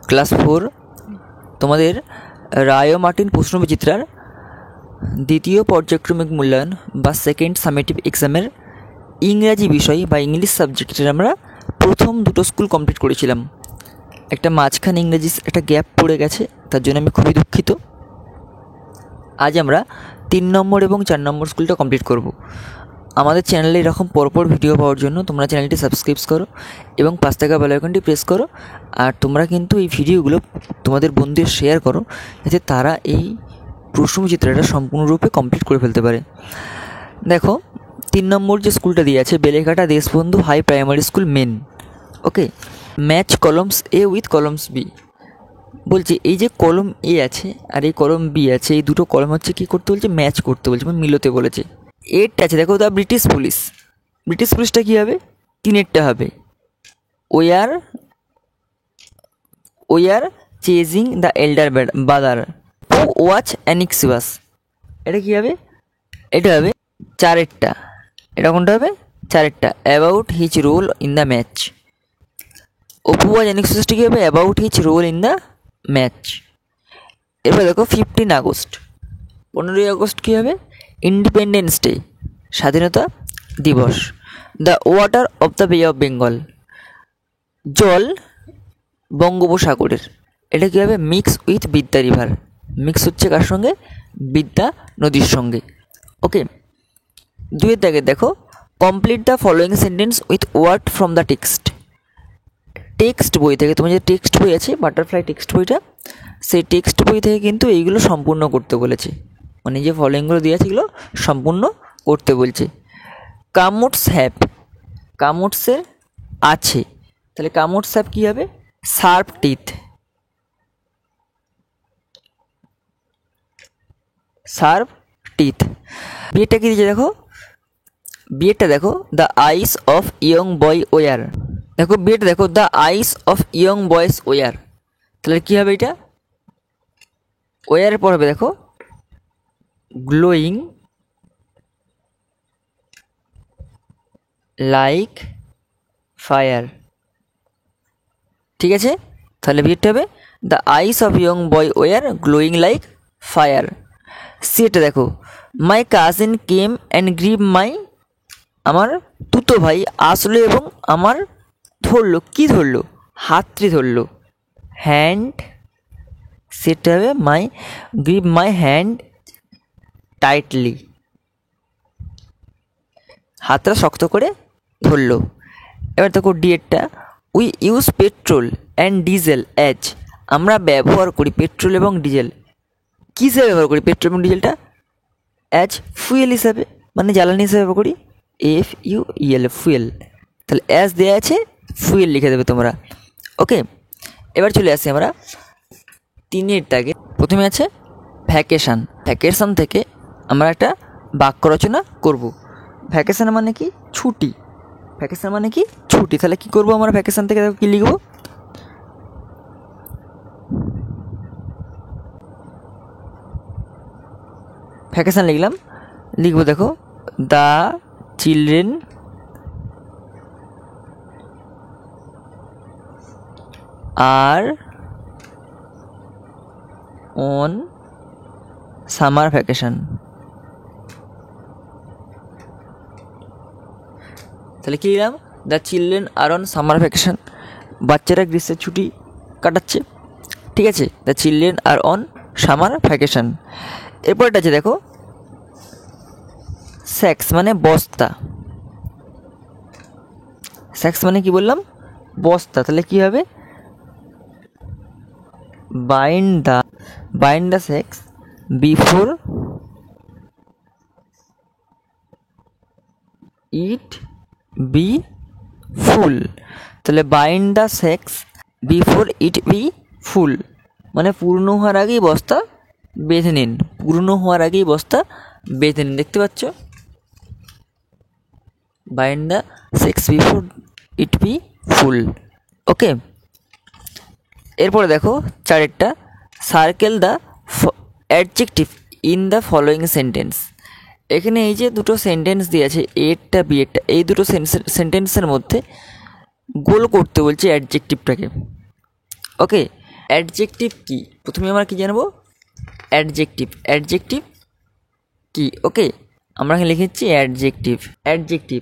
Class 4 তোমাদের রায় ও Martin প্রশ্নবিচিত্রার দ্বিতীয় পর্যায়ক্রমিক মূল্যায়ন বা সেকেন্ড সামেটিভ এক্সামের ইংরাজি বিষয় বা ইংলিশ সাবজেক্টের আমরা প্রথম দুটো স্কুল কমপ্লিট করেছিলাম। একটা মাঝখানে ইংরেজি একটা গ্যাপ পড়ে গেছে, তার জন্য আমি খুবই দুঃখিত। আজ আমরা 3 নম্বর এবং 4 নম্বর স্কুলটা কমপ্লিট করব। আমাদের চ্যানেলে এরকম পরপর ভিডিও পাওয়ার জন্য তোমরা চ্যানেলটি সাবস্ক্রাইব করো এবং পাশ থাকা বেল আইকনটি প্রেস করো। আর তোমরা কিন্তু এই ভিডিওগুলো তোমাদের বন্ধুদের শেয়ার করো, যাতে তারা এই প্রশ্নবিচিত্রটা সম্পূর্ণরূপে কমপ্লিট করে ফেলতে পারে। দেখো 3 নম্বর যে স্কুলটা দিয়ে আছে, Beleghata Deshbandhu high primary school main. Okay, match columns A with columns B. বলছে এই যে কলম এ আছে আর এই কলম বি আছে, এই দুটো কলম হচ্ছে কী করতে বলছে, ম্যাচ করতে বলছে, মানে মিলোতে বলেছে। এরটা আছে দেখো, দ্য ব্রিটিশ পুলিশ। ব্রিটিশ পুলিশটা কী হবে, 3-এরটা হবে ওই are chasing the elder brother who was anxious. এটা কী হবে, এটা হবে 4-এরটা। এটা কোনটা হবে, 4-এরটা, about his role in the match. Apu was অ্যানিক্সিয়াসটা কী হবে, about his role in the match. এরপর দেখো 15 আগস্ট, 15ই আগস্ট কী হবে, ইন্ডিপেন্ডেন্স ডে, স্বাধীনতা দিবস। দ্য ওয়াটার অফ দ্য বে অফ বেঙ্গল, জল বঙ্গোপসাগরের। এটা কী হবে, মিক্স উইথ বিদ্যা রিভার। মিক্স হচ্ছে কার সঙ্গে, বিদ্যা নদীর সঙ্গে। ওকে, 2-এর দাগে দেখো, complete the following sentence with word from the text. Text বই থেকে, তোমার যে টেক্সট বই আছে বাটারফ্লাই টেক্সট বইটা, সেই টেক্সট বই থেকে কিন্তু এইগুলো সম্পূর্ণ করতে বলেছে, মানে যে ফলোয়িংগুলো দিয়ে আছে এগুলো সম্পূর্ণ করতে বলছে। কামুটস হ্যাভ, কামুটসের আছে, তাহলে কামুটস হ্যাভ কী হবে, শার্প টিথ। Sharp teeth. বিয়েটা কী দিয়েছে দেখো, বিয়েটা দেখো, the eyes of young boy were. দেখো বিয়েটা দেখো, the eyes of young boys were. তাহলে কী হবে এটা, ওয়ারের পর হবে দেখো গ্লোয়িং লাইক ফায়ার। ঠিক আছে, তাহলে বিয়েটা হবে the eyes of young boy were glowing like fire. সেটা দেখো, my cousin came and grip my, আমার তুতো ভাই আসলো এবং আমার ধরলো, কি ধরলো, হাতটি ধরলো, হ্যান্ড। সেটা হবে my grip my hand tightly, হাতটা শক্ত করে ধরলো। এবার দেখো ডিএরটা, we use petrol and diesel as, আমরা ব্যবহার করি পেট্রোল এবং ডিজেল। কী হিসেবে ব্যবহার করি পেট্রোল এবং ডিজেলটা, অ্যাজ ফুয়েল হিসাবে, মানে জ্বালানি হিসাবে ব্যবহার করি, FUEL ফুয়েল। তাহলে অ্যাজ দেওয়া আছে, ফুয়েল লিখে দেবে তোমরা। ওকে, এবার চলে আসি আমরা 3-এর দাগে। প্রথমে আছে ভ্যাকেশান। ভ্যাকেশান থেকে আমরা একটা বাক্য রচনা করব। ভ্যাকেশান মানে কি, ছুটি। ভ্যাকেশান মানে কি, ছুটি। তাহলে কী করবো আমরা ভ্যাকেশান থেকে, দেখো কী লিখব, ভ্যাকেশান লিখলাম, লিখবো দেখো, the children are on summer vacation. তাহলে কী লিখলাম, the children are on summer vacation, বাচ্চারা গ্রীষ্মের ছুটি কাটাচ্ছে। ঠিক আছে, the children are on summer vacation. এরপরটা আছে দেখো, স্যাক্স মানে বস্তা। স্যাক্স মানে কি বললাম, বস্তা। তাহলে কী হবে, bind the sacks before it be full. তাহলে bind the sacks before it be full, মানে পূর্ণ হওয়ার আগেই বস্তা বেঁধে নিন, পূর্ণ হওয়ার আগেই বস্তা বেঁধে নিন। দেখতে পাচ্ছ, bind the sacks before it be full. Okay, এরপরে দেখো 4-এরটা, circle the adjective in the following sentence. এখানে এই যে দুটো সেন্টেন্স দিয়ে আছে, এরটা বি এরটা, এই দুটো সেন্টেন্সের মধ্যে গোল করতে বলছে অ্যাডজেক্টিভটাকে। ওকে, অ্যাডজেক্টিভ কি, প্রথমে আমরা কি জানবো, অ্যাডজেক্টিভ। অ্যাডজেক্টিভ কি, ওকে, আমরা এখানে লিখেছি অ্যাডজেক্টিভ। অ্যাডজেক্টিভ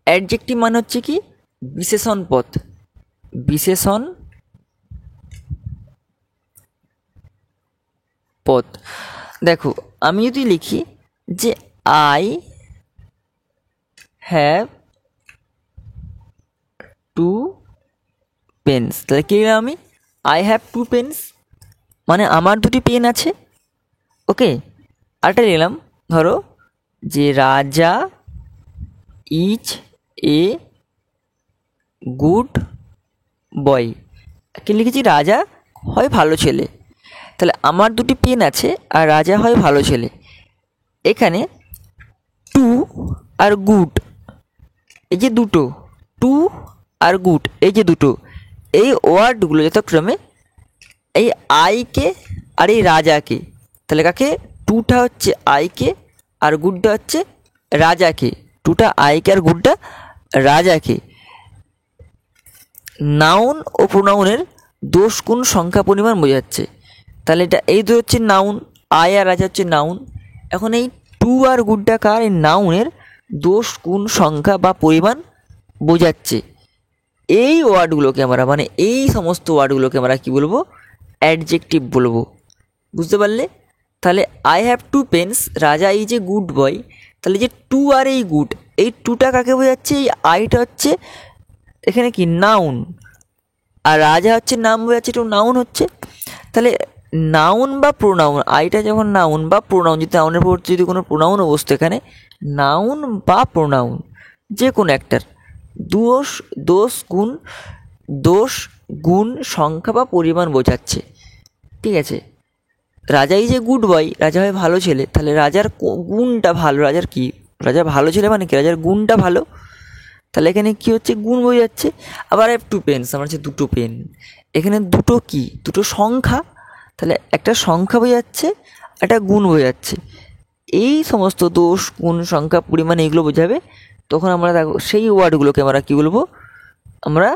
অ্যাডজেক্টিভ মানে হচ্ছে কি, বিশেষণ পদ। বিশেষণ পদ। দেখো আমি যদি লিখি যে আই হ্যাভ টু পেন্স, তাহলে কি লিখলাম আমি, আই হ্যাভ টু পেন্স, মানে আমার দুটি পেন আছে। ওকে, আরেকটা নিলাম, ধরো যে রাজা ইজ এ গুড বয়, কি লিখেছি, রাজা হয় ভালো ছেলে, তাহলে আমার দুটি পেন আছে আর রাজা হয় ভালো ছেলে। এখানে টু আর গুড, এই যে দুটো, টু আর গুড এই যে দুটো, এই ওয়ার্ডগুলো যথাক্রমে এই আইকে আর এই রাজাকে, তাহলে কাকে, টুটা হচ্ছে আইকে আর গুডটা হচ্ছে রাজাকে, টুটা আইকে আর গুডটা রাজাকে নাউন ও প্রোনাউনের দোষ গুণ সংখ্যা পরিমাণ বোঝাচ্ছে। তাহলে এটা এই দুটো হচ্ছে নাউন, আই আর রাজা হচ্ছে নাউন। এখন এই টু আর গুডটা কার, এই নাউনের দোষ গুণ সংখ্যা বা পরিমাণ বোঝাচ্ছে। এই ওয়ার্ডগুলোকে আমরা, মানে এই সমস্ত ওয়ার্ডগুলোকে আমরা কী বলবো, অ্যাডজেক্টিভ বলবো। বুঝতে পারলে? তাহলে আই হ্যাভ টু পেন্স, রাজা ইজ এ গুড বয়, তাহলে যে টু আর এই গুড, এই টুটা কাকে বোঝাচ্ছে, এই আইটা হচ্ছে এখানে কি নাউন, আর রাজা হচ্ছে নাম বোঝাচ্ছে, একটু নাউন হচ্ছে। তাহলে নাউন বা প্রোনাউন, আইটা যখন নাউন বা প্রোনাউন, যদি নাউনের পর যদি কোনো প্রোনাউনও বসতো এখানে, নাউন বা প্রোনাউন যে কোনো একটার দোষ গুণ সংখ্যা বা পরিমাণ বোঝাচ্ছে। ঠিক আছে, রাজা ইজ এ গুড বয়, রাজা হয় ভালো ছেলে, তাহলে রাজার গুণটা ভালো, রাজার কি, রাজা ভালো ছেলে মানে কি, রাজার গুণটা ভালো, তাহলে এখানে কী হচ্ছে, গুণ বোঝাচ্ছে। আবার হ্যাভ টু পেন্স, আমার হচ্ছে দুটো পেন, এখানে দুটো কি, দুটো সংখ্যা, তাহলে একটা সংখ্যা বোঝাচ্ছে, একটা গুণ বোঝাচ্ছে। এই সমস্ত দোষ গুণ সংখ্যা পরিমাণ এইগুলো বোঝাবে, তখন আমরা দেখো সেই ওয়ার্ডগুলোকে আমরা কী বলবো, আমরা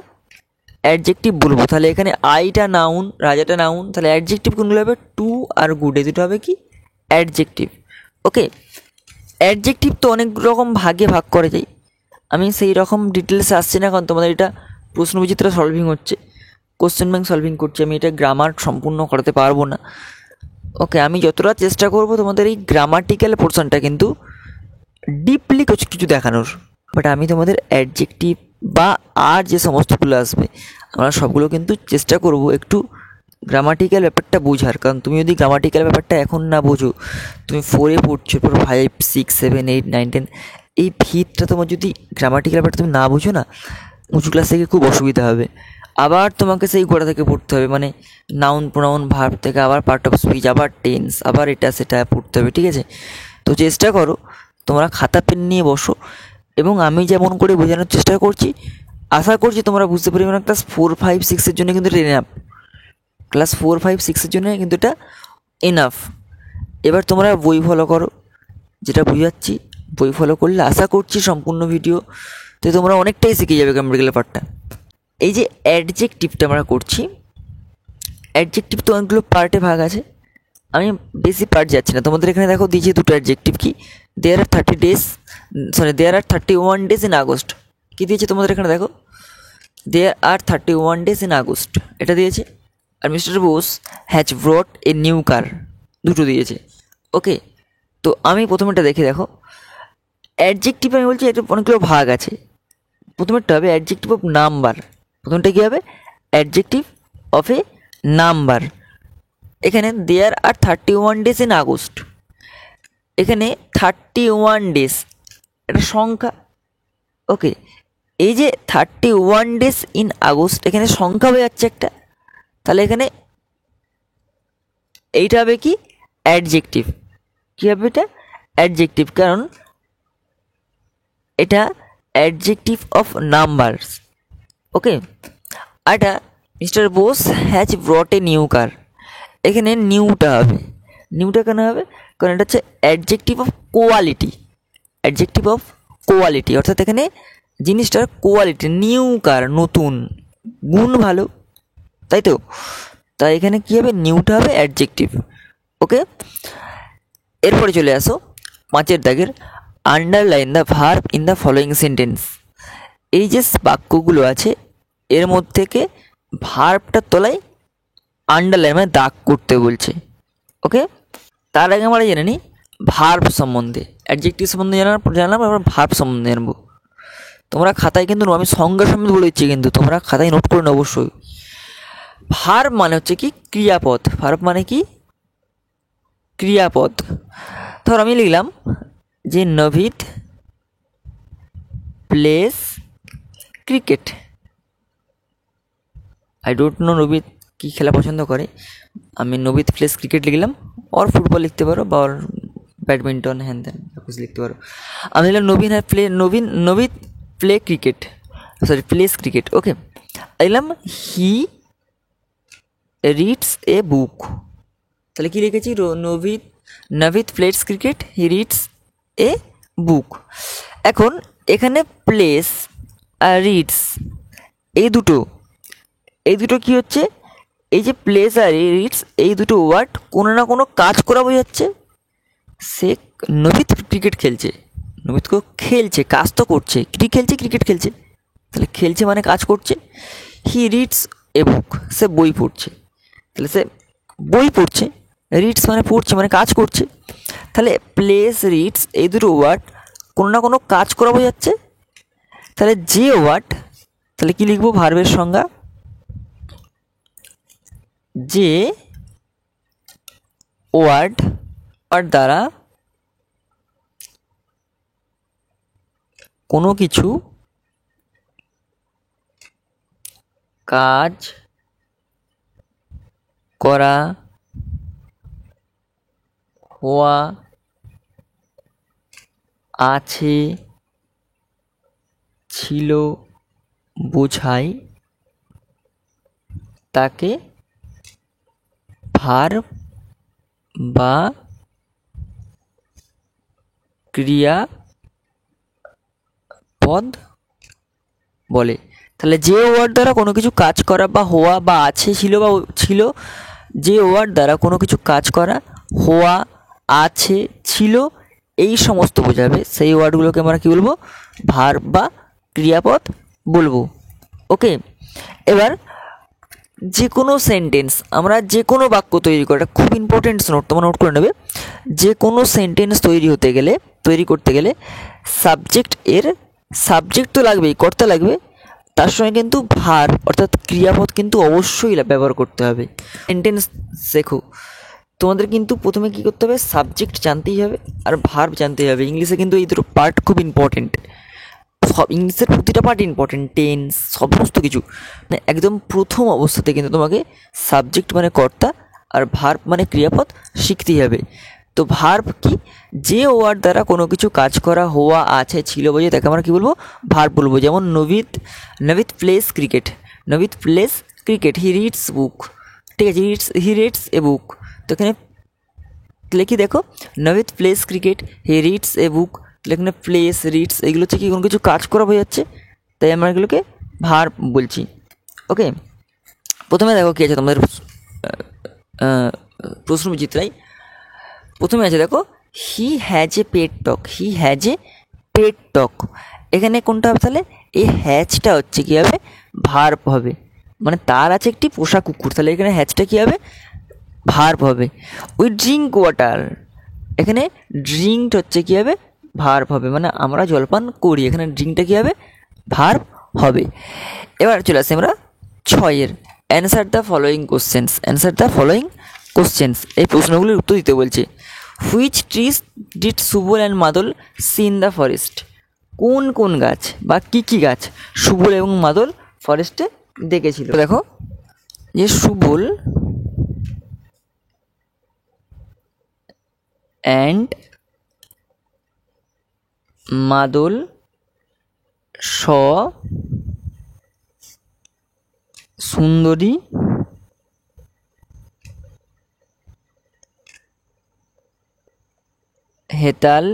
অ্যাডজেক্টিভ বলবো। তাহলে এখানে আইটা নাউন, রাজাটা নাউন, তাহলে অ্যাডজেক্টিভ কোনগুলো হবে, টু আর গুড, এই দুটো হবে কি অ্যাডজেক্টিভ। ওকে, অ্যাডজেক্টিভ তো অনেক রকম ভাগে ভাগ করে যায়, আমি সেই রকম ডিটেলসে আসছি না, কারণ তোমাদের এটা প্রশ্নবিচিত্রা সলভিং হচ্ছে, কোশ্চেন ব্যাংক সলভিং করছি, আমি এটা গ্রামার সম্পূর্ণ করাতে পারবো না। ওকে, আমি যতটা চেষ্টা করব তোমাদের এই গ্রামাটিক্যাল পোর্শনটা কিন্তু ডিপলি কিছু দেখানোর, বাট আমি তোমাদের অ্যাডজেক্টিভ বা আর যে সমস্তগুলো আসবে আমরা সবগুলো কিন্তু চেষ্টা করব একটু গ্রামাটিক্যাল ব্যাপারটা বোঝার। কারণ তুমি যদি গ্রামাটিক্যাল ব্যাপারটা এখন না বোঝো, তুমি 4-এ পড়ছো, এরপর 5, 6, 7, 8, 9, 10, এই ভিতটা তোমার যদি গ্রামাটিক্যাল ব্যাপারটা তুমি না বোঝো না, উঁচু ক্লাস থেকে খুব অসুবিধা হবে। আবার তোমাকে সেই গোড়া থেকে পড়তে হবে, মানে নাউন প্রোনাউন ভার্ব থেকে আবার পার্ট অফ স্পিচ, আবার টেন্স, আবার এটা সেটা পড়তে হবে। ঠিক আছে, তো চেষ্টা করো তোমরা খাতা পেন নিয়ে বসো, এবং আমি যেমন করে বোঝানোর চেষ্টা করছি আশা করছি তোমরা বুঝতে পারবে না। ক্লাস 4, 5, 6-এর জন্য কিন্তু এটা এনাফ, ক্লাস 4, 5, 6-এর জন্য কিন্তু এটা এনাফ। এবার তোমরা বই ফলো করো, যেটা বুঝাচ্ছি বই ফলো করলে আশা করছি সম্পূর্ণ ভিডিও তো তোমরা অনেকটাই শিখে যাবে গ্রামাটিক্যাল পার্টটা। এই যে অ্যাডজেক্টিভটা আমরা করছি, অ্যাডজেক্টিভ তো অনেকগুলো পার্টে ভাগ আছে, আমি বেশি পার্ট যাচ্ছি না। তোমাদের এখানে দেখো দিয়েছে দুটো অ্যাডজেক্টিভ, কি there are 31 days in August, কী দিয়েছে তোমাদের এখানে দেখো, there are 31 days in August এটা দিয়েছে, আর Mr Bose has brought a new car, দুটো দিয়েছে। ওকে, তো আমি প্রথমেটা দেখে দেখো, অ্যাডজেক্টিভ আমি বলছি এটা অনেকগুলো ভাগ আছে। প্রথমেরটা হবে অ্যাডজেক্টিভ অফ নাম্বার, প্রথমটা কী হবে, অ্যাডজেক্টিভ অফ এ নাম্বার। এখানে দেয়ার আর 31 ডেজ ইন আগস্ট, এখানে 31 ডেজ একটা সংখ্যা। ওকে, এই যে 31 ডেজ ইন আগস্ট এখানে সংখ্যা হয়ে যাচ্ছে একটা, তাহলে এখানে এইটা হবে কি অ্যাডজেক্টিভ। কী হবে এটা, অ্যাডজেক্টিভ, কারণ এটা অ্যাডজেক্টিভ অফ নাম্বারস। ওকে, আর এটা mister Bose has brought a new কার, এখানে নিউটা হবে, নিউটা কেন হবে, কারণ এটা হচ্ছে adjective of quality, adjective of quality, অর্থাৎ এখানে জিনিসটার কোয়ালিটি, নিউ কার নতুন, গুণ ভালো, তাই তো। তাই এখানে কী হবে, নিউটা হবে অ্যাডজেক্টিভ। ওকে, এরপরে চলে আসো 5 দাগের underline the verb in the following sentence. এই যে বাক্যগুলো আছে এর মধ্যে থেকে ভার্বটার তলায় আন্ডারলাইন মানে দাগ করতে বলছে। ওকে, তার আগে আমরা জেনে নিই ভার্ব সম্বন্ধে। অ্যাডজেক্টিভ সম্বন্ধে জানলাম, আমরা ভার্ব সম্বন্ধে জানবো। তোমরা খাতায় কিন্তু আমি সঙ্গে সঙ্গে বলে দিচ্ছি, কিন্তু তোমরা খাতায় নোট করে নাও অবশ্যই। ভার্ব মানে হচ্ছে কি ক্রিয়াপদ। ভার্ব মানে কি ক্রিয়াপদ। ধর আমি লিখলাম যে Navid plays cricket. I don't know Navid কী খেলা পছন্দ করে, আমি নভিদ প্লেস ক্রিকেট লিখলাম। ওর ফুটবল লিখতে পারো বা ওর ব্যাডমিন্টন হ্যান ত্যান কিছু লিখতে পারো। আমি লিখলাম Navid play cricket, sorry plays cricket. Okay, লিখলাম হি রিডস এ বুক। তাহলে কী লিখেছি, Navid plays cricket, he reads a book. এখন এখানে প্লেস আর রিডস এই দুটো কী হচ্ছে, এই যে প্লেস আর রিডস এই দুটো ওয়ার্ড কোনো না কোনো কাজ করা বোঝাচ্ছে। সে নভিদ ক্রিকেট খেলছে, নভিদ খেলছে, কাজ তো করছে, ক্রিকেট খেলছে, তাহলে খেলছে মানে কাজ করছে। হি রিডস এ বুক, সে বই পড়ছে, তাহলে সে বই পড়ছে। রিডস মানে পড়ছে মানে কাজ করছে। তাহলে প্লেস রিডস এই দুটো ওয়ার্ড কোনো না কোনো কাজ করা বোঝাচ্ছে। তাহলে যে ওয়ার্ড, তাহলে কী লিখবো ভার্বের সংজ্ঞা, যে ওয়ার্ড দ্বারা কোনো কিছু কাজ করা, হওয়া, আছে, ছিল বোঝায়, তাকে ভার্ব বা ক্রিয়াপদ বলে। তাহলে যে ওয়ার্ড দ্বারা কোনো কিছু কাজ করা বা হওয়া বা আছে, ছিল, যে ওয়ার্ড দ্বারা কোনো কিছু কাজ করা, হওয়া, আছে, ছিল এই সমস্ত বোঝাবে, সেই ওয়ার্ডগুলোকে আমরা কী বলবো, ভার্ব বা ক্রিয়াপদ বলবো। ওকে, এবার যে কোনো সেন্টেন্স, আমরা যে কোনো বাক্য তৈরি করা খুব ইম্পর্টেন্ট নোট, তোমরা নোট করে নেবে। যে কোনো সেন্টেন্স তৈরি করতে গেলে সাবজেক্ট তো লাগবেই, কর্তা লাগবে, তার সঙ্গে কিন্তু ভার্ব অর্থাৎ ক্রিয়াপদ কিন্তু অবশ্যই ব্যবহার করতে হবে। সেন্টেন্স শেখো, তোমাদের কিন্তু প্রথমে কী করতে হবে, সাবজেক্ট জানতেই হবে আর ভার্ব জানতেই হবে। ইংলিশে কিন্তু এই দুটো পার্ট খুব ইম্পর্টেন্ট, সব ইংলিশের প্রতিটা পার্ট ইম্পর্টেন্ট, টেন্স সমস্ত কিছু, মানে একদম প্রথম অবস্থাতে কিন্তু তোমাকে সাবজেক্ট মানে কর্তা আর ভার্ব মানে ক্রিয়াপদ শিখতেই হবে। তো ভার্ব কি, যে ওয়ার্ড দ্বারা কোনো কিছু কাজ করা, হওয়া, আছে, ছিল বোঝে, তাকে আমরা কী বলবো, ভার্ব বলবো। যেমন Navid plays cricket, he reads book. ঠিক আছে, হি রিডস এ বুক। তো এখানে লিখি দেখো, Navid plays cricket, he reads a book. এখানে প্লেস, রিডস এগুলো হচ্ছে কি কোনো কিছু কাজ করা হয়ে যাচ্ছে, তাই আমরা এগুলোকে ভার্ব বলছি। ওকে, প্রথমে দেখো কী আছে তোমাদের প্রশ্ন বিচিত্রায়। প্রথমে আছে দেখো, he has a pet dog. এখানে কোনটা হবে, তাহলে এই হ্যাজটা হচ্ছে কী হবে, ভার্ব হবে, মানে তার আছে একটি পোষা কুকুর, তাহলে এখানে হ্যাজটা কী হবে, ভার্ব হবে। উই ড্রিঙ্ক ওয়াটার, এখানে ড্রিঙ্ক হচ্ছে কী হবে, ভার্ব হবে, মানে আমরা জলপান করি, এখানে ড্রিঙ্কটা কী হবে, ভার্ব হবে। এবার চলে আসি আমরা 6 অ্যান্সার দ্য ফলোয়িং কোশ্চেন্স। এই প্রশ্নগুলির উত্তর দিতে বলছে। Which trees did Subal and মাদল সি ইন দ্য ফরেস্ট? কোন গাছ বা কী গাছ সুবল এবং মাদল ফরেস্টে দেখেছিল? দেখো যে সুবল অ্যান্ড মাদল স sundari hetal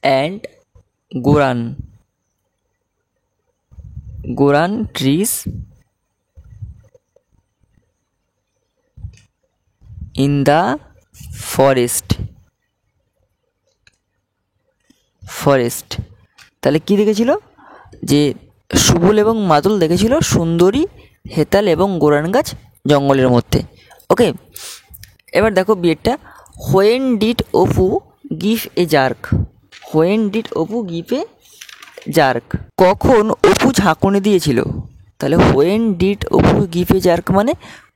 and goran. Goran trees in the forest. তাহলে কি দেখেছিল, যে সুবল এবং মাদল দেখেছিল সুন্দরী, হেতাল এবং গোরান গাছ জঙ্গলের মধ্যে। ওকে, এবার দেখো বিয়েরটা, when did Apu give a jerk. When did Apu give a jerk, কখন অপু ঝাঁকুনি দিয়েছিল। তাহলে when did Apu give a jerk মানে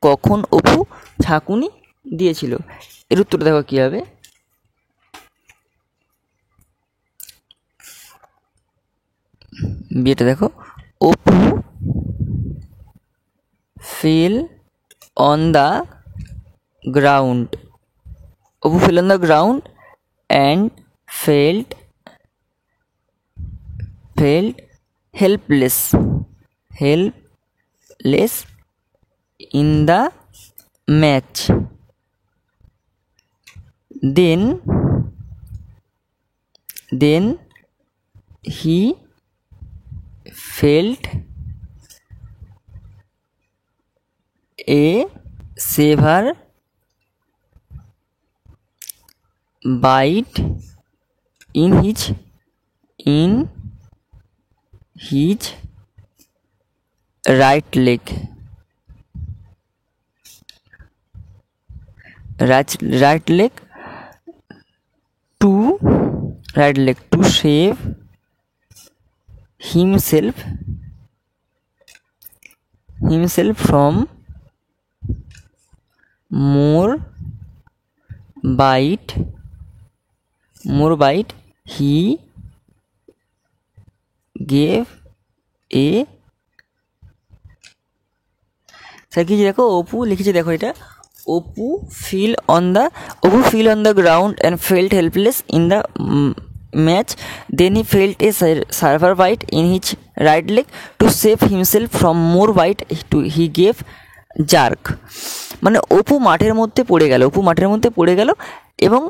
কখন অপু ঝাঁকুনি দিয়েছিল। এর উত্তর দেখো কী হবে, বিয়েটা দেখো, Apu fail on the ground. Apu fail on the ground and felt helpless in the match. Then he felt a severe bite in his right leg. Right leg to save himself from more bite, he gave a sir কি দেখো, অপু লিখেছে দেখো, এটা Apu fell on the ground and felt helpless in the match, then he felt a severe bite in his right leg to save himself from more bite he gave jerk. মানে অপু মাঠের মধ্যে পড়ে গেল এবং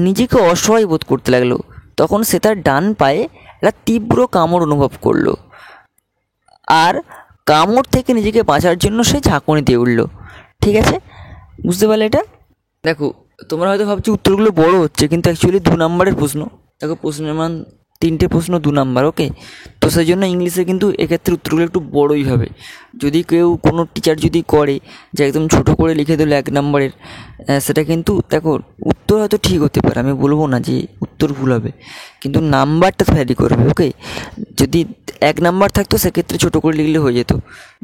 নিজেকে অসহায় বোধ করতে লাগলো। তখন সে তার ডান পায়ে একটা তীব্র কামড় অনুভব করলো, আর কামড় থেকে নিজেকে বাঁচার জন্য সে ঝাঁকুনি দিয়ে উঠল। ঠিক আছে, বুঝতে পারলে এটা? দেখো, তোমরা হয়তো ভাবছো উত্তরগুলো বড় হচ্ছে, কিন্তু অ্যাকচুয়ালি 2 নম্বরের প্রশ্ন। দেখো, প্রশ্নের মান 3টে প্রশ্ন 2 নম্বর। ওকে, তো সেই জন্য ইংলিশে কিন্তু এক্ষেত্রে উত্তরগুলো একটু বড়ই হবে। যদি কোনো টিচার যদি করে যে একদম ছোটো করে লিখে দিল 1 নম্বরের, সেটা কিন্তু দেখো উত্তর হয়তো ঠিক হতে পারে, আমি বলবো না যে উত্তর ভুল হবে, কিন্তু নাম্বারটা ভ্যারি করবে। ওকে, যদি 1 নাম্বার থাকতো সেক্ষেত্রে ছোটো করে লিখলে হয়ে যেত,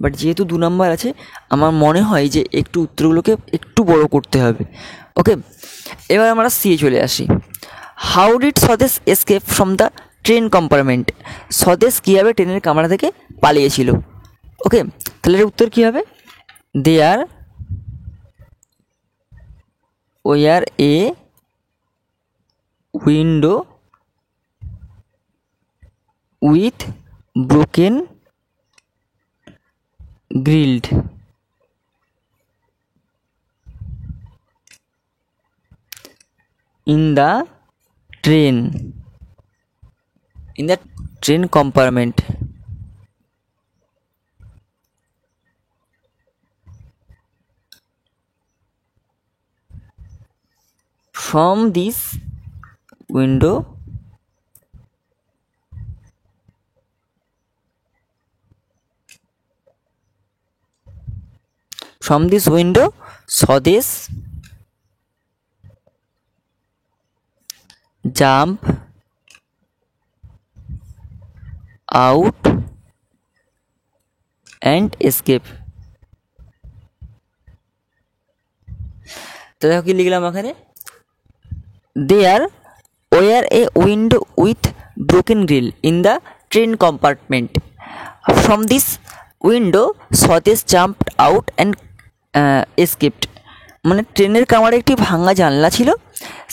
বাট যেহেতু 2 নাম্বার আছে, আমার মনে হয় যে একটু উত্তরগুলোকে একটু বড় করতে হবে। ওকে, এবার আমরা সিয়ে চলে আসি। হাউ ডিড স্বদেশ escape from the train compartment. স্বদেশ কীভাবে ট্রেনের কামরা থেকে পালিয়েছিল। ওকে, তাহলে এর উত্তর কী হবে, there were a window with broken grilled in the train compartment. From this window Swadesh jump out and escape. তো দেখো কি লিখলাম এখানে, there were a window with broken grill in the train compartment. From this window Swadesh jumped out and escaped. মানে ট্রেনের কামড়ে একটি ভাঙা জানলা ছিল,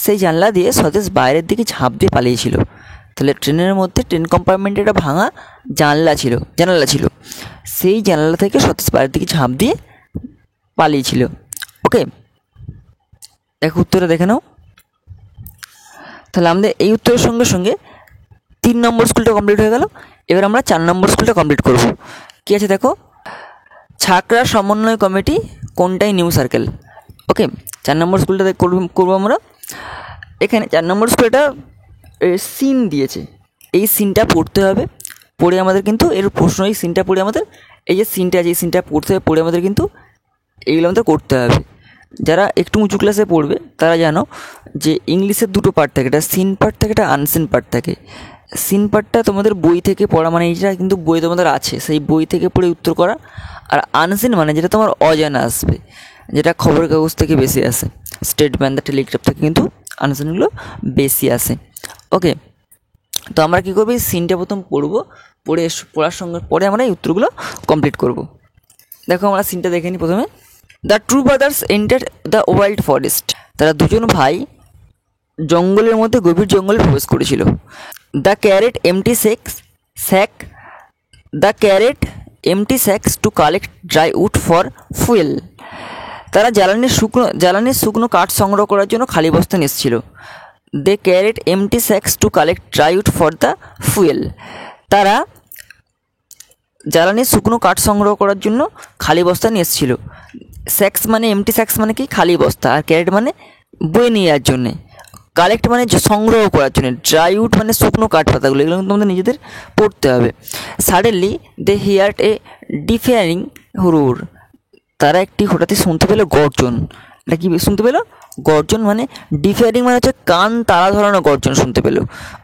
সেই জানলা দিয়ে স্বদেশ বাইরের দিকে ঝাঁপ দিয়ে পালিয়েছিল। তাহলে ট্রেনের মধ্যে ট্রেন কম্পার্টমেন্টে একটা ভাঙা জানলা ছিল, সেই জানলা থেকে স্বদেশ বাইরের দিকে ঝাঁপ দিয়ে পালিয়েছিল। ওকে, দেখো উত্তরটা দেখে নাও। তাহলে আমাদের এই উত্তরের সঙ্গে সঙ্গে 3 নম্বর স্কুলটা কমপ্লিট হয়ে গেল। এবার আমরা 4 নম্বর স্কুলটা কমপ্লিট করব। কী আছে দেখো, ছাকরা সমন্বয় কমিটি কোনটাই নিউ সার্কেল। ওকে, 4 নম্বর স্কুলটা করবো আমরা। এখানে 4 নম্বর স্কুলটা সিন দিয়েছে, এই সিনটা পড়তে হবে। পড়ে আমাদের কিন্তু এর প্রশ্ন, এই সিনটা পড়ে আমাদের, এই যে সিনটা আছে এই সিনটা পড়তে হবে, পড়ে আমাদের কিন্তু এইগুলো আমাদের করতে হবে। যারা একটু উঁচু ক্লাসে পড়বে তারা জানো যে ইংলিশের দুটো পার্ট থাকে, একটা সিন পার্ট থাকে, একটা আনসিন পার্ট থাকে। সিন পার্টটা তোমাদের বই থেকে পড়া, মানে এইটা কিন্তু বই তোমাদের আছে, সেই বই থেকে পড়ে উত্তর করা। আর আনসিন মানে যেটা তোমার অজানা আসবে, যেটা খবরের কাগজ থেকে বেশি আসে, স্টেটমেন্ট দ্য টেলিগ্রাফ থেকে কিন্তু আনসিনগুলো বেশি আসে। ওকে, তো আমরা কী করবো, এই সিনটা প্রথম পড়বো, পড়ার সঙ্গে পরে আমরা এই উত্তরগুলো কমপ্লিট করব। দেখো আমরা সিনটা দেখে নিই প্রথমে। The true brothers enter the wild forest. তারা দুজন ভাই জঙ্গলের মধ্যে গভীর জঙ্গলে প্রবেশ করেছিল। The carried empty sack the carried empty sacks to collect dry wood for fuel. তারা জ্বালানির শুকনো কাঠ সংগ্রহ করার জন্য খালি বস্তা নিচ্ছিল। They carried empty sacks to collect dry wood for the fuel. তারা জ্বালানির শুকনো কাঠ সংগ্রহ করার জন্য খালি বস্তা নিয়ে এসেছিল। স্যাক্স মানে এমটি স্যাক্স মানে কি, খালি বস্তা, আর ক্যারেট মানে বয়ে নিয়ে যাওয়ার জন্যে, কালেক্ট মানে সংগ্রহ করার জন্য, ড্রাই উড মানে শুকনো কাঠ পাতাগুলো, এগুলো কিন্তু তোমাদের নিজেদের পড়তে হবে। Suddenly they heard a deafening roar. তারা একটি হঠাৎই শুনতে পেলো গর্জন। এটা কি শুনতে পেলো? গর্জন। মানে ডিফারিং মানে হচ্ছে কান তালা ধরানো গর্জন শুনতে পেলো।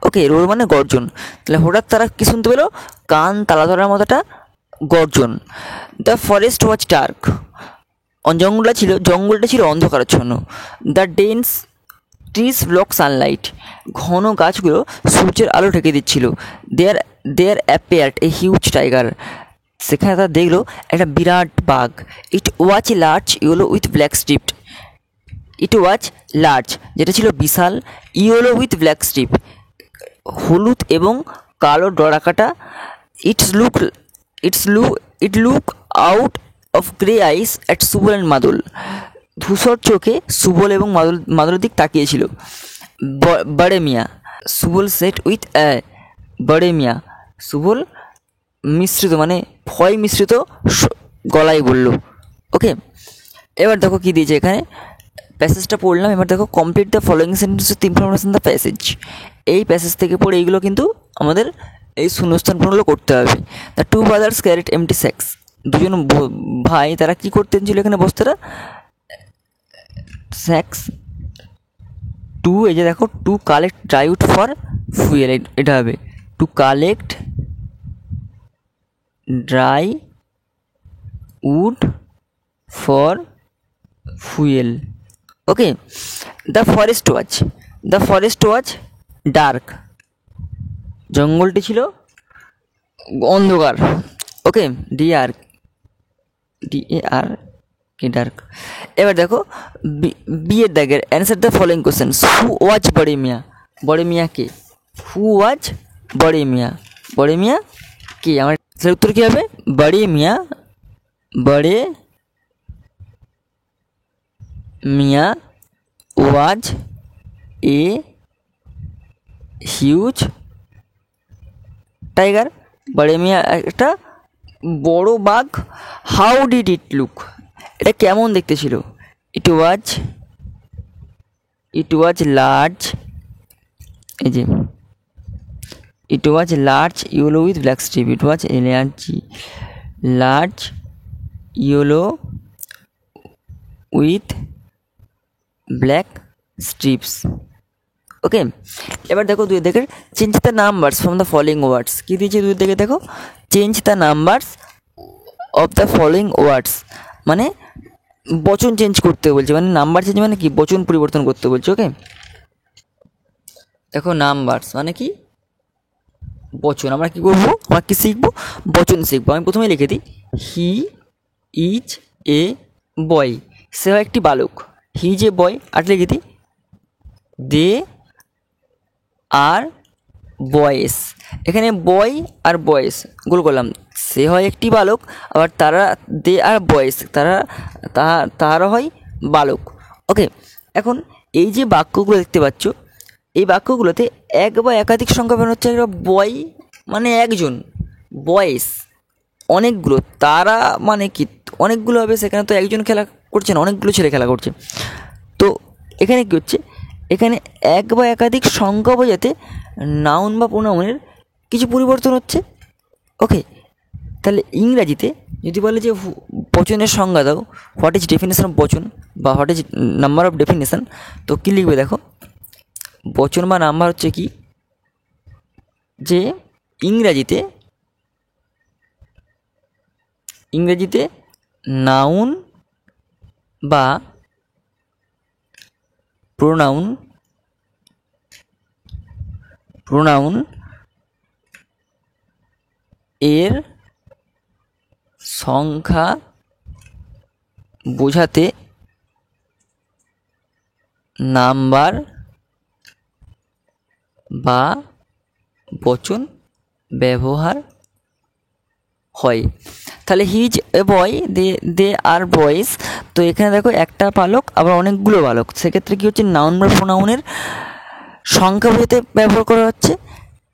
ওকে, রোর মানে গর্জন। তাহলে হঠাৎ তারা কি শুনতে পেলো? কান তালা ধরার মতো একটা গর্জন। The forest was dark. জঙ্গলটা ছিল অন্ধকারাচ্ছন্ন। The dense trees block sunlight. ঘন গাছগুলো সূর্যের আলো ঢেকে দিচ্ছিল। There appeared a huge tiger. সেখানে তারা দেখলো একটা বিরাট বাঘ। It was large yellow with black stripe. It was large যেটা ছিল বিশাল, ইয়েলো উইথ ব্ল্যাক স্ট্রিপ হলুদ এবং কালো ডরাকাটা। It look out of grey eyes at Subal and Madul. ধূসর চোখে সুবল এবং মাদুলের দিক তাকিয়েছিল। বড়ে মিয়া, সুবল সেট উইথ বড়ে মিয়া। সুবল মিশ্রিত মানে ভয় মিশ্রিত গলায় বলল। ওকে, এবার দেখো কী দিয়েছে এখানে, প্যাসেজটা পড়লাম। এবার দেখো, complete the following sentence with information the passage. এই প্যাসেজ থেকে পড়ে এইগুলো কিন্তু আমাদের এই শূন্যস্থানপূর্ণগুলো করতে হবে। The two brothers carried empty sacks. দুজন ভাই তারা কী করতেন ছিল এখানে বস্তাটা, স্যাক্স টু, এই যে দেখো, to collect dry wood for fuel, এটা হবে to collect dry wood for fuel. Okay, the forest was dark. জঙ্গলটি ছিল অন্ধকার। ওকে, ডিআর কি ডার্ক। এবার দেখো বিয়ের দাগের answer the following questions. Who was Bade Miya? Bade Mia K? Who was Bade Miya? বড়ে মিয়া কে? আমার উত্তর কী হবে? বড়ে মিয়া ওয়াজ এ হিউজ টাইগার। বড়ে মিয়া একটা বড় বাঘ। How did it look? এটা কেমন দেখতে ছিল? ইট ওয়াজ লার্জ, এই যে it was large yellow with black stripe. It was large yellow with black stripes. Okay, এবার দেখো দুই দেখে change the numbers from the following words. কী দিয়েছে দুই দেখে দেখো, change the numbers of the following words মানে বচন চেঞ্জ করতে বলছে, মানে নাম্বার চেঞ্জ মানে কি, বচন পরিবর্তন করতে বলছে। ওকে, দেখো নাম্বারস মানে কি, বচন। আমরা কী করবো, আমরা কী শিখবো? বচন শিখবো। আমি প্রথমে লিখে দিই, হি ইজ এ বয়। সে হয় একটি বালক। হি ইজ এ বয়। আর লিখে দিই, দে আর বয়েস। এখানে বয় আর বয়েস গোল করলাম। সে হয় একটি বালক, আবার তারা দে আর বয়েস তারা হয় বালক। ওকে, এখন এই যে বাক্যগুলো দেখতে পাচ্ছ, এই বাক্যগুলোতে এক বা একাধিক সংখ্যা বের হচ্ছে। বয় মানে একজন, বয়েস অনেকগুলো, তারা মানে কি অনেকগুলো হবে, সেখানে তো একজন খেলা করছে না, অনেকগুলো ছেলে খেলা করছে। তো এখানে কী হচ্ছে, এখানে এক বা একাধিক সংখ্যা বোঝাতে নাউন বা প্রোনাউনের কিছু পরিবর্তন হচ্ছে। ওকে, তাহলে ইংরাজিতে যদি বলে যে বচনের সংজ্ঞা দাও, হোয়াট ইজ ডেফিনেশন অফ বচন বা what is number of definition, তো কী লিখবে দেখো, বচন বা নাম্বার হচ্ছে কি, যে ইংরাজিতে নাউন বা প্রোনাউন এর সংখ্যা বোঝাতে নাম্বার বা বচন ব্যবহার হয়। তাহলে হিজ এ বয়, দে আর বয়েজ। তো এখানে দেখো একটা বালক আবার অনেকগুলো বালক, সেক্ষেত্রে কী হচ্ছে, নাউন বা প্রোনাউনের সংখ্যা বোঝাতে ব্যবহার করা হচ্ছে,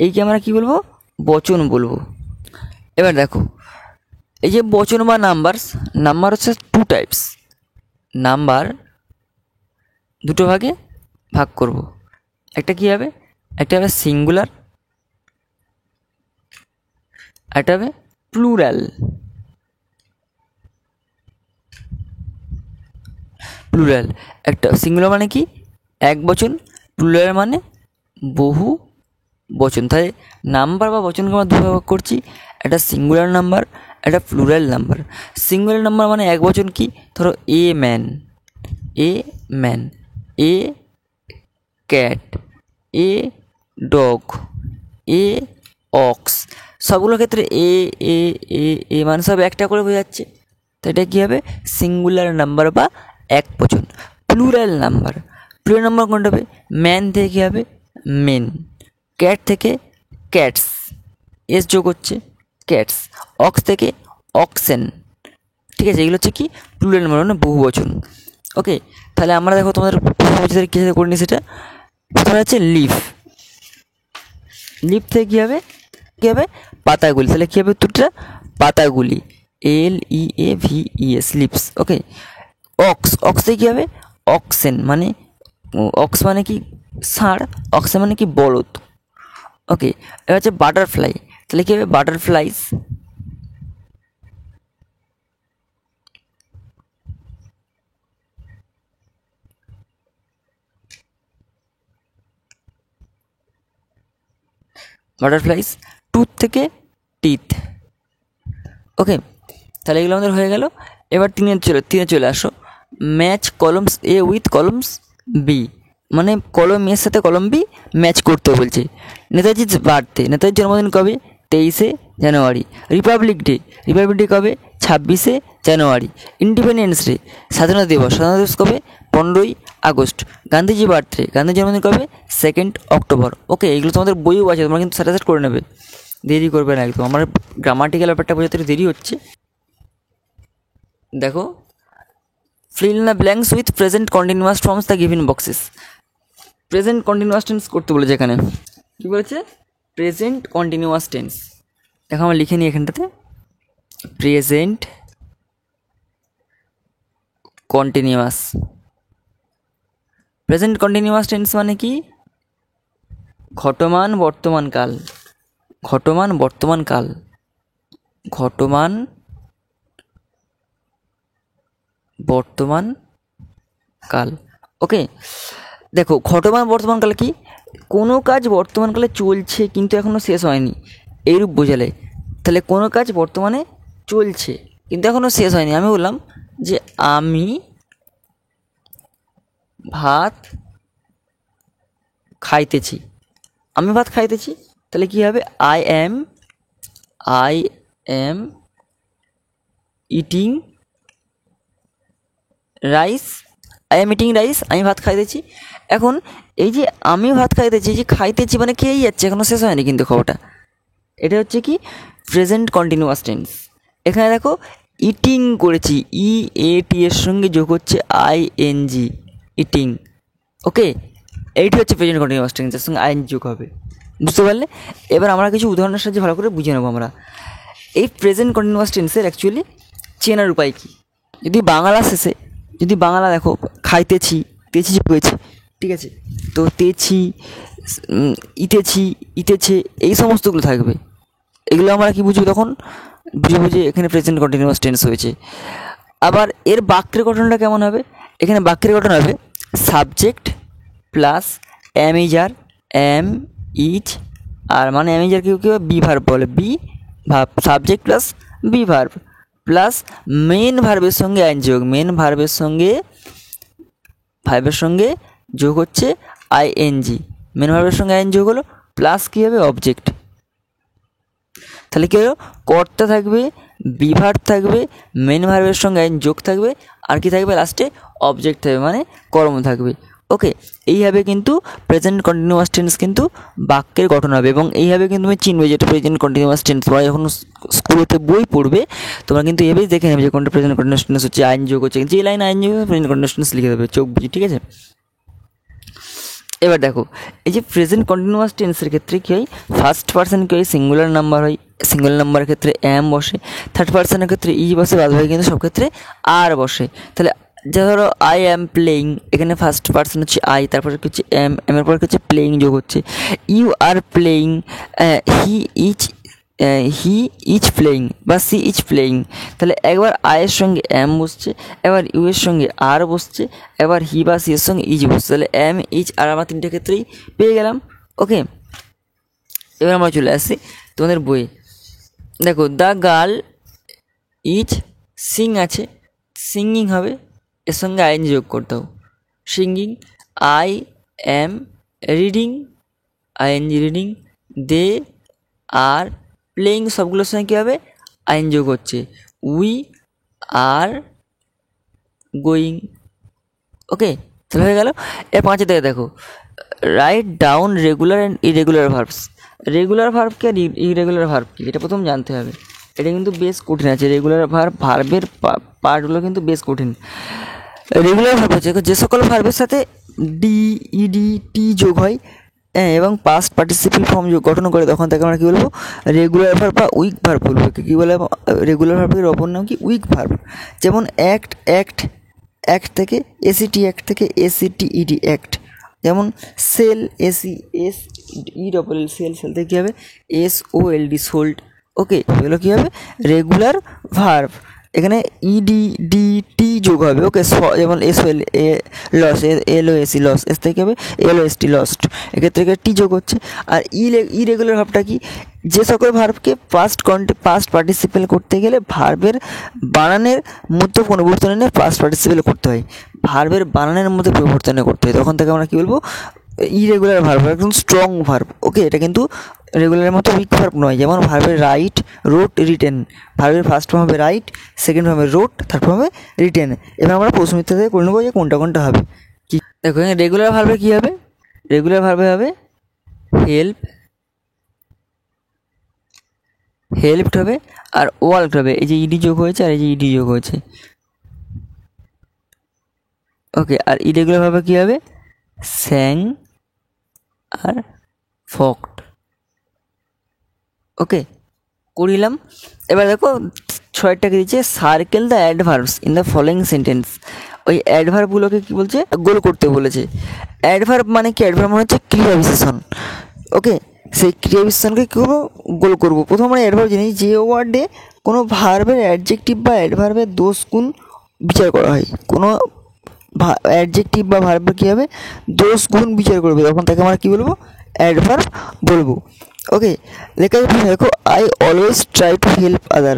এইকে আমরা কী বলবো, বচন বলবো। এবার দেখো, এই যে বচন বা নাম্বার হচ্ছে টু টাইপস। নাম্বার দুটো ভাগে ভাগ করব, একটা কী হবে, একটা হবে সিঙ্গুলার, একটা হবে প্লুরাল। একটা সিঙ্গুলার মানে কি, এক বচন, প্লুরাল মানে বহু বচন। তাই নাম্বার বা বচনকে আমরা দুভাবে ভাগ করছি, একটা সিঙ্গুলার নাম্বার, একটা প্লুরাল নাম্বার। সিঙ্গুলার নাম্বার মানে এক বচন, কি ধরো a man, a cat, a dog, a ox, সবগুলোর ক্ষেত্রে এ এ এ এ মানে সব একটা করে বোঝাচ্ছে। তো এটা কী হবে, সিঙ্গুলার নাম্বার বা এক বচন। প্লুরাল নাম্বার কোনটা হবে, ম্যান থেকে কী হবে, মেন, ক্যাট থেকে ক্যাটস, এস যোগ হচ্ছে ক্যাটস, অক্স থেকে অক্সেন। ঠিক আছে, এগুলো হচ্ছে কি প্লুরাল নাম্বার মানে বহু বচন। ওকে, তাহলে আমরা দেখো তোমাদের বহুবচনের কী করে নিই সেটা। প্রথমে হচ্ছে লিফ থেকে কী হবে পাতাগুলি। তাহলে কী হবে উত্তরটা, পাতাগুলি, LEAVES, লিপস। ওকে, অক্স থেকে কী হবে, অক্সেন মানে কি ষাঁড়, অক্সেন মানে কি বলদ। ওকে, এবার হচ্ছে বাটারফ্লাই। তাহলে কী হবে, বাটারফ্লাইস। টুথ থেকে টিথ। ওকে, তাহলে এগুলো আমাদের হয়ে গেল। এবার তিনে চলে আসো, match columns A with columns B, মানে কলম এর সাথে কলম বি ম্যাচ করতে বলছে। নেতাজির বার্থডে, নেতাজির জন্মদিন কবে, 23শে জানুয়ারি। রিপাবলিক ডে কবে, 26শে জানুয়ারি। ইন্ডিপেন্ডেন্স ডে, স্বাধীনতা দিবস কবে, 15ই আগস্ট। গান্ধীজি বার্থডে, গান্ধীর জন্মদিন কবে, 2nd অক্টোবর। ওকে, এগুলো তোমাদের বইও আছে, তোমরা কিন্তু সাথে করে নেবে, দেরি করবে না একদম। আমার গ্রামাটিক্যাল ব্যাপারটা বোঝাতে দেরি হচ্ছে। দেখো, fill in the blanks with present continuous forms the given boxes. Present continuous tense করতে বলেছে এখানে, কী বলেছে, প্রেজেন্ট কন্টিনিউয়াস টেন্স। দেখো আমরা লিখে নিই এখানটাতে, প্রেজেন্ট কন্টিনিউয়াস টেন্স মানে কি, ঘটমান বর্তমান কাল। ওকে, দেখো ঘটমান বর্তমানকাল কি, কোনো কাজ বর্তমানকালে চলছে কিন্তু এখনও শেষ হয়নি, এইরূপ বোঝালে। তাহলে কোনো কাজ বর্তমানে চলছে কিন্তু এখনও শেষ হয়নি। আমি বললাম যে আমি ভাত খাইতেছি, তাহলে কী হবে, আই অ্যাম ইটিং রাইস, আমি ভাত খাইতেছি। এখন এই যে আমি ভাত খাইতেছি, যে খাইতেছি মানে খেয়েই যাচ্ছে, এখনও শেষ হয়নি কিন্তু খবরটা। এটা হচ্ছে কি প্রেজেন্ট কন্টিনিউয়াস টেন্স। এখানে দেখো ইটিং করেছি, EAT এর সঙ্গে যোগ হচ্ছে ING, ইটিং। ওকে, এইটি হচ্ছে প্রেজেন্ট কন্টিনিউয়াস টেন্সের সঙ্গে ING যোগ হবে। বুঝতে পারলে? এবার আমরা কিছু উদাহরণের সাহায্যে ভালো করে বুঝে নেবো আমরা। এই প্রেজেন্ট কন্টিনিউয়াস টেন্সের অ্যাকচুয়ালি চেনার উপায় কী? যদি বাংলা শেষে যদি বাংলা দেখো খাইতেছি, তেছি যোগ হয়েছে, ঠিক আছে, তো তেছি, ইতেছি, ইতেছে, এই সমস্তগুলো থাকবে। এগুলো আমরা কি বুঝবো তখন? বুঝবো যে এখানে প্রেজেন্ট কন্টিনিউয়াস টেন্স হয়েছে। আবার এর বাক্যের গঠনটা কেমন হবে? এখানে বাক্যের গঠন হবে subject plus am is are, am is are মানে এম ইজ আর কেউ কেউ বি ভার্ব বলে, be verb, subject plus be verb plus main ভার্বের সঙ্গে আইন যোগ, মেন ভার্বের সঙ্গে যোগ হচ্ছে আইএনজি, মেন ভার্বের সঙ্গে আইন যোগ হলো, প্লাস কী হবে? অবজেক্ট। তাহলে কী হলো? কর্তা থাকবে, বিভার থাকবে, মেন ভার্বের সঙ্গে আইন যোগ থাকবে, আর কি থাকবে? লাস্টে অবজেক্ট থাকবে, মানে কর্ম থাকবে। ওকে, এইভাবে কিন্তু প্রেজেন্ট কন্টিনিউয়াস টেন্স কিন্তু বাক্যের গঠন হবে, এবং এইভাবে কিন্তু তুমি চিনবে যেটা প্রেজেন্ট কন্টিনিউয়াস টেন্স। তোমরা যখন স্কুলেতে বই পড়বে তোমরা কিন্তু এভাবেই দেখে নেবে যে কোনটা প্রেজেন্ট কন্টিনিউয়াস টেন্স হচ্ছে, আইন যোগ হচ্ছে, যে লাইন আইন যোগ প্রেজেন্ট কন্টিনিউয়াস টেন্স লিখে দেবে চোখ বুঝি, ঠিক আছে? এবার দেখো, এই যে প্রেজেন্ট কন্টিনিউয়াস টেন্সের ক্ষেত্রে কী হয়? ফার্স্ট পার্সন কী হয়? সিঙ্গুলার নাম্বার হয়, সিঙ্গুলার নাম্বারের ক্ষেত্রে এম বসে, থার্ড পার্সনের ক্ষেত্রে ই বসে, বাদ বাকি কিন্তু সব ক্ষেত্রে আর বসে। তাহলে যা ধরো আই অ্যাম প্লেয়িং, এখানে ফার্স্ট পার্সন হচ্ছে আই, তারপরে হচ্ছে এম, এমের পর হচ্ছে প্লেয়িং যোগ হচ্ছে, you are playing, he is playing বা সি ইজ প্লেয়িং। তাহলে একবার আয়ের সঙ্গে এম বসছে, এবার ইউ এর সঙ্গে আর বসছে, এবার হি বা সি এর সঙ্গে ইজ বসছে। তাহলে এম, ইজ আর আমরা তিনটে ক্ষেত্রেই পেয়ে গেলাম। ওকে, এবার আমরা চলে আসছি তোমাদের বইয়ে। দেখো, দ্য গার্ল ইজ সিং আছে, সিঙ্গিং হবে, এর সঙ্গে আইন যোগ করতে হবে, singing. I am reading, ING reading, they are playing, সবগুলোর সঙ্গে কী হবে? আইন যোগ হচ্ছে, উই আর গোয়িং। ওকে, তাহলে হয়ে গেল। এর পাঁচে থেকে দেখো, write down regular and irregular verbs. Regular verb কি আর ইরেগুলার ভার্ব কি এটা প্রথম জানতে হবে। এটা কিন্তু বেশ কঠিন আছে, রেগুলার ভার্বের পার্টগুলো কিন্তু বেশ কঠিন। রেগুলার ভার্ব হচ্ছে যে সকল ভার্বের সাথে ডি, ইডি, টি যোগ হয় এবং পাস্ট পার্টিসিপেল ফর্ম গঠন করে, তখন তাকে আমরা কী বলবো? রেগুলার ভার্ব বা উইক ভার্ব বলবো। কী বলে? রেগুলার ভার্বের অপর নাম কি? Week verb. যেমন অ্যাক্ট থেকে এসিটি, অ্যাক্ট থেকে এসিটি ইডি অ্যাক্ট। যেমন সেল, SEL, সেল, সেল থেকে কী হবে? SOLD sold. ওকে, এগুলো কী হবে? Regular verb. এখানে ইডি, ডি, টি যোগ হবে। ওকে, যেমন SOL, lose, LOSE lose, S থেকে হবে LOST লস্ট, এক্ষেত্রে টি যোগ হচ্ছে। আর ইরেগুলার ভার্বটা কি? যে সকল ভার্বকে পাস্ট পার্টিসিপেল করতে গেলে ভার্বের বানানের মধ্যে পরিবর্তন এনে পাস্ট পার্টিসিপেল করতে হয়, ভার্বের বানানের মধ্যে পরিবর্তন করতে হয়, তখন তাকে আমরা কী বলবো? ইরেগুলার ভার্ব, একদম স্ট্রং ভার্ব। ওকে, এটা কিন্তু রেগুলারের মতো উইক ভার্ব নয়। যেমন ভার্বের রাইট, রোট, রিটেন, ভার্বের ফার্স্ট ফর্ম হবে রাইট, সেকেন্ড ফর্ম হবে রোট, থার্ড ফর্ম হবে রিটেন। এবার আমরা প্রশ্নমিত্র থেকে করে নেবো যে কোনটা হবে কি। দেখো, এখানে রেগুলার ভার্বে কী হবে? রেগুলার ভার্বে হবে হেল্পড হবে, আর ওয়ার্কড হবে। এই যে ইডি যোগ হয়েছে আর এই যে ইডি যোগ হয়েছে। ওকে, আর ইরেগুলার ভাবে কী হবে? স্যাং আর ফকড। ওকে, করিলাম। এবার দেখো 6টাকে দিচ্ছে, circle the adverbs in the following sentence. ওই অ্যাডভার্বগুলোকে কী বলছে? গোল করতে বলেছে। অ্যাডভার্ব মানে কি? অ্যাডভার্ব মানে হচ্ছে ক্রিয়া বিশেষণ। ওকে, সেই ক্রিয়া বিশেষণকে কী করবো? গোল করবো। প্রথম আমরা অ্যাডভার্ব জানি, যে ওয়ার্ডে কোনো ভার্বের অ্যাডজেক্টিভ বা অ্যাডভার্বের দোষ গুণ বিচার করা হয়। কোনো অ্যাডজেক্টিভ বা ভার্বের কী হবে? দোষ গুণ বিচার করবে, তখন তাকে আমরা কী বলবো? অ্যাডভার্ব বলবো। ওকে, লেখা দেখো, I always try to help other,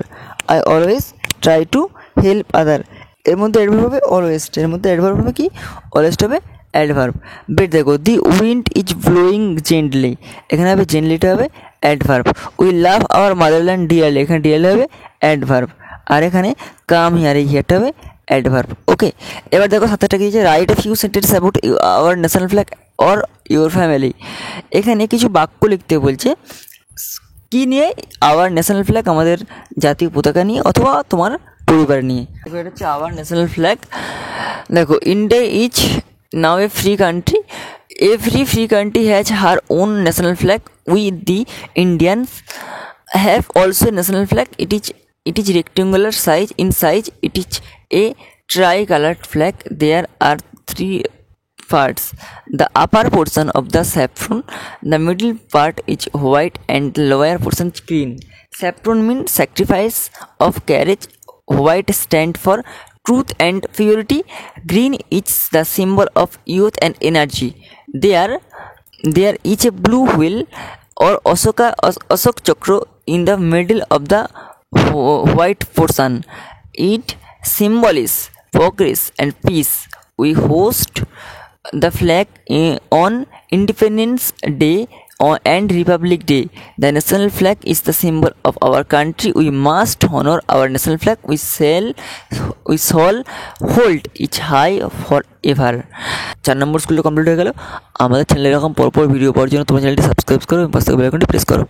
I always try to help আদার। এর মধ্যে অ্যাডভার্ব হবে অলওয়েজ, এর মধ্যে অ্যাডভার্ব হবে কি? অলওয়েজ হবে অ্যাডভার্ব। বেট দেখো, the wind is blowing gently, এখানে হবে জেন্টলিটা হবে adverb. We love our motherland dearly, এখানে ডিয়ারলি হবে অ্যাডভার্ব। আর এখানে কাম হিয়ার, এই হিয়ারটা হবে অ্যাডভার্ব। ওকে, এবার দেখো 7টা কি, write a few sentence about our national flag or your family. এখানে কিছু বাক্য লিখতে বলছে কি নিয়ে? আওয়ার ন্যাশনাল ফ্ল্যাগ, আমাদের জাতীয় পতাকা নিয়ে, অথবা তোমার পরিবার নিয়ে। দেখো, এটা হচ্ছে আওয়ার ন্যাশনাল ফ্ল্যাগ। দেখো, India is now A free country, every free country has her own national flag we the Indians have also a national flag. It is rectangular size in size. It is a tri-colored flag. There are three parts. The upper portion of the saffron, the middle part is white and the lower portion is green. Saffron means sacrifice of courage. White stand for truth and purity. Green is the symbol of youth and energy. There is a blue wheel or Ashok Chakra in the middle of the white portion. It symbolizes progress and peace. We host the flag on Independence Day and Republic Day. The national flag is the symbol of our country. We must honor our national flag. We shall hold it high forever. 4 নম্বর স্কুলটা complete হয়ে গেল। আমাদের চ্যানেলে এরকম পরপর video পাওয়ার জন্য তোমার চ্যানেলটি সাবস্ক্রাইব করো এবং পাশে বেল আইকনটি প্রেস করো।